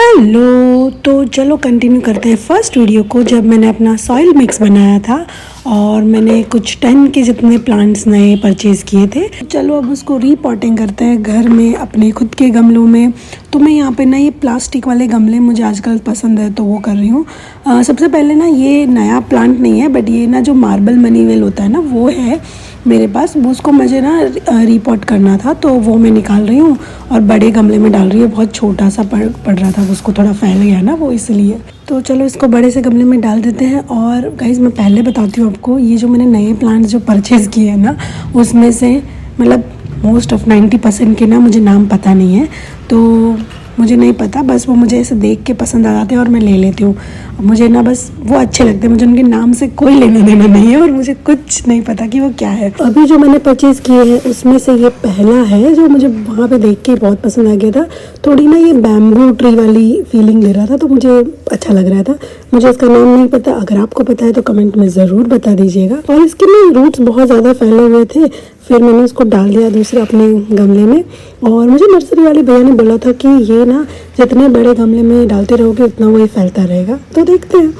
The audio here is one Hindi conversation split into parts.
हेलो। तो चलो कंटिन्यू करते हैं फर्स्ट वीडियो को, जब मैंने अपना सॉइल मिक्स बनाया था और मैंने कुछ 10 के जितने प्लांट्स नए परचेज़ किए थे। चलो अब उसको रीपॉटिंग करते हैं घर में अपने खुद के गमलों में। तो मैं यहाँ पे ना ये प्लास्टिक वाले गमले मुझे आजकल पसंद है तो वो कर रही हूँ। सबसे पहले ना ये नया प्लांट नहीं है, बट ये ना जो मार्बल मनी वेल होता है ना वो है मेरे पास। वो उसको मुझे ना रीपॉट करना था तो वो मैं निकाल रही हूँ और बड़े गमले में डाल रही हूँ। बहुत छोटा सा पड़ रहा था, उसको थोड़ा फैल गया ना वो इसलिए। तो चलो इसको बड़े से गमले में डाल देते हैं। और गाइज़ मैं पहले बताती हूँ आपको, ये जो मैंने नए प्लांट्स जो परचेज़ किए हैं ना उसमें से मतलब मोस्ट ऑफ 90% के ना मुझे नाम पता नहीं है। तो मुझे नहीं पता, बस वो मुझे ऐसे देख के पसंद आ जाते हैं और मैं ले लेती हूँ। मुझे ना बस वो अच्छे लगते हैं, मुझे उनके नाम से कोई लेना देना नहीं है और मुझे कुछ नहीं पता कि वो क्या है। अभी जो मैंने परचेज़ किए हैं उसमें से ये पहला है जो मुझे वहाँ पे देख के बहुत पसंद आ गया था। थोड़ी ना ये बैम्बू ट्री वाली फीलिंग दे रहा था तो मुझे अच्छा लग रहा था। मुझे इसका नाम नहीं पता, अगर आपको पता है तो कमेंट में ज़रूर बता दीजिएगा। और इसके ना रूट्स बहुत ज़्यादा फैले हुए थे, फिर मैंने उसको डाल दिया दूसरे अपने गमले में। और मुझे नर्सरी वाले भैया ने बोला था कि ये ना जितने बड़े गमले में डालते रहोगे उतना वही फैलता रहेगा। तो देखते हैं।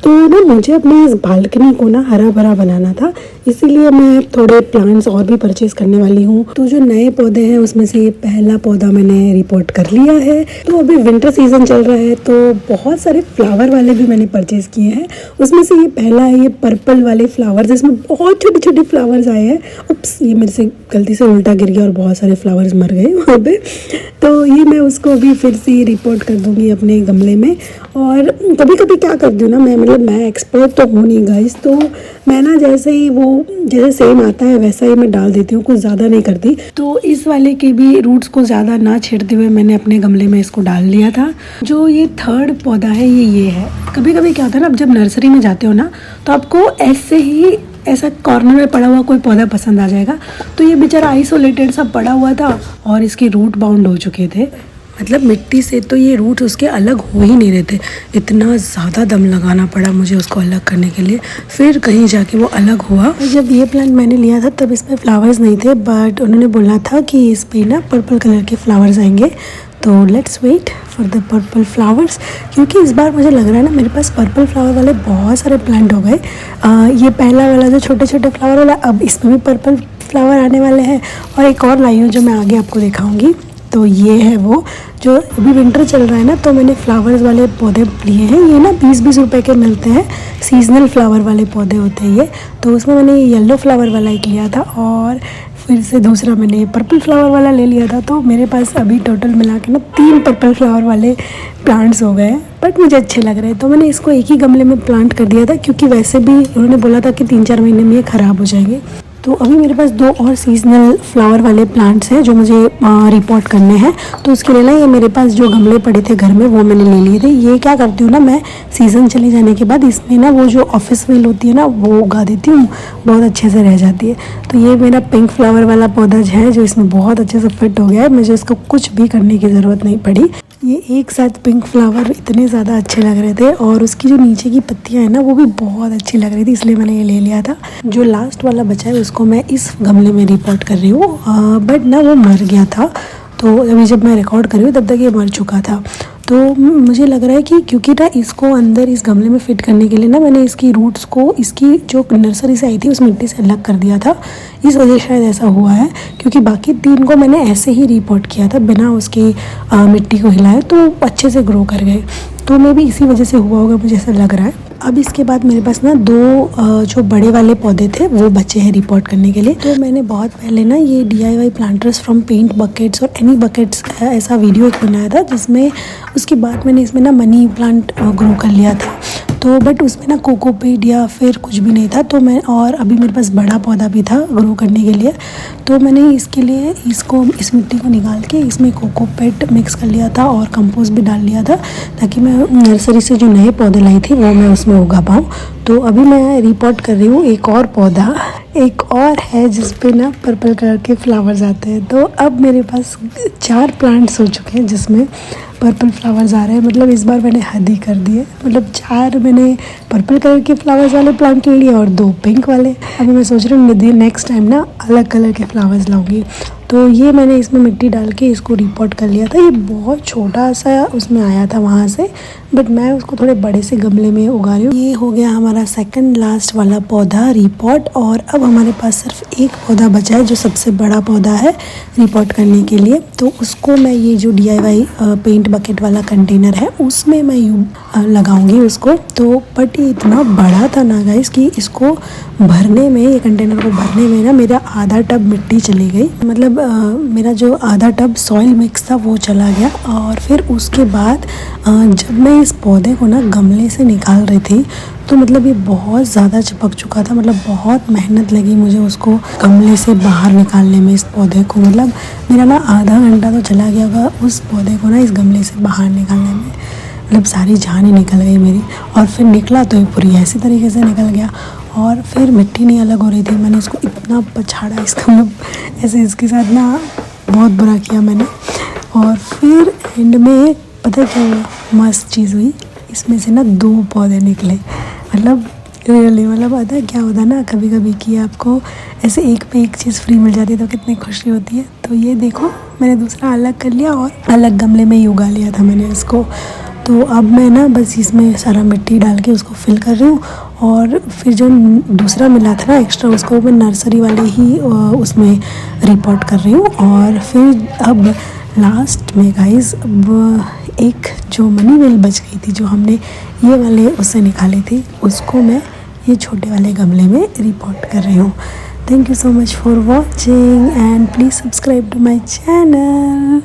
तो ना मुझे अपने इस बालकनी को ना हरा भरा बनाना था, इसीलिए मैं थोड़े प्लांट्स और भी परचेज़ करने वाली हूँ। तो जो नए पौधे हैं उसमें से ये पहला पौधा मैंने रिपोर्ट कर लिया है। तो अभी विंटर सीजन चल रहा है तो बहुत सारे फ्लावर वाले भी मैंने परचेज़ किए हैं। उसमें से ये पहला है ये पर्पल वाले फ्लावर्स, जिसमें बहुत छोटे छोटे फ्लावर्स आए हैं। उप्स, ये मेरे से गलती से उल्टा गिर गया और बहुत सारे फ्लावर्स मर गए वहाँ पे। तो ये मैं उसको अभी फिर से रिपोर्ट कर दूँगी अपने गमले में। और कभी कभी क्या करती हूँ ना मैं एक्सपर्ट तो हूँ नहीं गाइस, तो मैं ना जैसे सेम आता है वैसा ही मैं डाल देती हूँ, कुछ ज़्यादा नहीं करती। तो इस वाले के भी रूट्स को ज़्यादा ना छेड़ते हुए मैंने अपने गमले में इसको डाल लिया था। जो ये थर्ड पौधा है ये है। कभी कभी क्या होता है ना, अब जब नर्सरी में जाते हो ना तो आपको ऐसा कॉर्नर में पड़ा हुआ कोई पौधा पसंद आ जाएगा। तो ये बेचारा आइसोलेटेड सा पड़ा हुआ था और इसके रूट बाउंड हो चुके थे, मतलब मिट्टी से तो ये रूट उसके अलग हो ही नहीं रहे थे। इतना ज़्यादा दम लगाना पड़ा मुझे उसको अलग करने के लिए, फिर कहीं जाके वो अलग हुआ। जब ये प्लांट मैंने लिया था तब इसमें फ्लावर्स नहीं थे, बट उन्होंने बोला था कि इस पर ना पर्पल कलर के फ्लावर्स आएंगे। तो let's wait for the purple flowers, क्योंकि इस बार मुझे लग रहा है ना मेरे पास पर्पल फ्लावर वाले बहुत सारे प्लांट हो गए। ये पहला वाला जो छोटे छोटे फ्लावर वाला, अब इसमें भी पर्पल फ्लावर आने वाले हैं। और एक और लाई हूँ जो मैं आगे आपको दिखाऊंगी। तो ये है वो जो अभी विंटर चल रहा है ना, तो मैंने फ्लावर्स वाले पौधे लिए हैं। ये ना 20-20 रुपए के मिलते हैं, सीजनल फ्लावर वाले पौधे होते हैं ये। तो उसमें मैंने येलो फ्लावर वाला एक लिया था और फिर से दूसरा मैंने ये पर्पल फ्लावर वाला ले लिया था। तो मेरे पास अभी टोटल मिला के ना 3 पर्पल फ्लावर वाले प्लांट्स हो गए, बट मुझे अच्छे लग रहे हैं। तो मैंने इसको एक ही गमले में प्लांट कर दिया था, क्योंकि वैसे भी उन्होंने बोला था कि 3-4 महीने में ये ख़राब हो जाएंगे। तो अभी मेरे पास 2 और सीजनल फ्लावर वाले प्लांट्स हैं जो मुझे रिपोर्ट करने हैं। तो उसके लिए ना ये मेरे पास जो गमले पड़े थे घर में वो मैंने ले लिए थे। ये क्या करती हूँ ना, मैं सीज़न चले जाने के बाद इसमें ना वो जो ऑफिस वेल होती है ना वो उगा देती हूँ, बहुत अच्छे से रह जाती है। तो ये मेरा पिंक फ्लावर वाला पौधा है जो इसमें बहुत अच्छे से फिट हो गया है, मुझे इसको कुछ भी करने की ज़रूरत नहीं पड़ी। ये एक साथ पिंक फ्लावर इतने ज़्यादा अच्छे लग रहे थे और उसकी जो नीचे की पत्तियां हैं ना वो भी बहुत अच्छी लग रही थी, इसलिए मैंने ये ले लिया था। जो लास्ट वाला बचा है उसको मैं इस गमले में रिपोर्ट कर रही हूँ, बट ना वो मर गया था। तो अभी जब मैं रिकॉर्ड कर रही हूँ तब तक ये मर चुका था। तो मुझे लग रहा है कि क्योंकि ना इसको अंदर इस गमले में फिट करने के लिए ना मैंने इसकी रूट्स को इसकी जो नर्सरी से आई थी उस मिट्टी से अलग कर दिया था, इस वजह से शायद ऐसा हुआ है। क्योंकि बाकी 3 को मैंने ऐसे ही रिपोर्ट किया था बिना उसकी मिट्टी को हिलाए, तो अच्छे से ग्रो कर गए। तो मैं भी इसी वजह से हुआ होगा, मुझे ऐसा लग रहा है। अब इसके बाद मेरे पास ना 2 जो बड़े वाले पौधे थे वो बचे हैं रिपोर्ट करने के लिए। तो मैंने बहुत पहले ना ये DIY planters from paint buckets और एनी बकेट्स ऐसा वीडियो एक बनाया था, जिसमें उसके बाद मैंने इसमें ना मनी प्लांट ग्रो कर लिया था। तो बट उसमें ना कोकोपीट या फिर कुछ भी नहीं था। तो मैं, और अभी मेरे पास बड़ा पौधा भी था ग्रो करने के लिए, तो मैंने इसके लिए इस मिट्टी को निकाल के इसमें कोकोपीट मिक्स कर लिया था और कंपोस्ट भी डाल लिया था, ताकि मैं नर्सरी से जो नए पौधे लाई थी वो मैं उसमें उगा पाऊँ। तो अभी मैं रिपोर्ट कर रही हूँ एक और पौधा, एक और है जिस पे ना पर्पल कलर के फ्लावर्स आते हैं। तो अब मेरे पास 4 प्लांट्स हो चुके हैं जिसमें पर्पल फ्लावर्स आ रहे हैं। मतलब इस बार मैंने हद ही कर दी है, मतलब 4 मैंने पर्पल कलर के फ्लावर्स वाले प्लांट ले लिए और 2 पिंक वाले। अभी मैं सोच रही हूँ नेक्स्ट टाइम ना अलग कलर के फ्लावर्स लाऊंगी। तो तो ये मैंने इसमें मिट्टी डाल के इसको रिपॉट कर लिया था। ये बहुत छोटा सा उसमें आया था वहाँ से, बट मैं उसको थोड़े बड़े से गमले में उगा रही हूँ। ये हो गया हमारा सेकंड लास्ट वाला पौधा रिपॉट, और अब हमारे पास सिर्फ एक पौधा बचा है जो सबसे बड़ा पौधा है रिपॉट करने के लिए। तो उसको मैं ये जो DIY पेंट बकेट वाला कंटेनर है उसमें मैं यूँ लगाऊंगी उसको। तो बट ये इतना बड़ा था ना गाइस कि इसको भरने में, ये कंटेनर को भरने में ना मेरा आधा टब मिट्टी चली गई। मतलब मेरा जो आधा टब सॉइल मिक्स था वो चला गया। और फिर उसके बाद जब मैं इस पौधे को ना गमले से निकाल रही थी तो मतलब ये बहुत ज़्यादा चिपक चुका था। मतलब बहुत मेहनत लगी मुझे उसको गमले से बाहर निकालने में, इस पौधे को। मतलब मेरा ना आधा घंटा तो चला गया होगा उस पौधे को ना इस गमले से बाहर निकालने में। मतलब सारी जान ही निकल गई मेरी। और फिर निकला तो ये पूरी ऐसी तरीके से निकल गया। और फिर मिट्टी नहीं अलग हो रही थी। मैंने इसको इतना पछाड़ा, इसका मतलब ऐसे इसके साथ ना बहुत बुरा किया मैंने। और फिर एंड में पता क्या हुआ, मस्त चीज़ हुई, इसमें से ना 2 पौधे निकले। मतलब रियली, मतलब पता है क्या होता है ना कभी कभी कि आपको ऐसे एक पे एक चीज़ फ्री मिल जाती है तो कितनी खुशी होती है। तो ये देखो मैंने दूसरा अलग कर लिया और अलग गमले में ही उगा लिया था मैंने इसको। तो अब मैं ना बस इसमें सारा मिट्टी डाल के उसको फिल कर रही हूँ। और फिर जो दूसरा मिला था ना एक्स्ट्रा, उसको मैं नर्सरी वाले ही उसमें रिपोर्ट कर रही हूँ। और फिर अब लास्ट में गाइस अब एक जो मनी बेल बच गई थी जो हमने ये वाले उससे निकाली थी, उसको मैं ये छोटे वाले गमले में रिपोर्ट कर रही हूँ। Thank you so much for watching and please subscribe to my channel.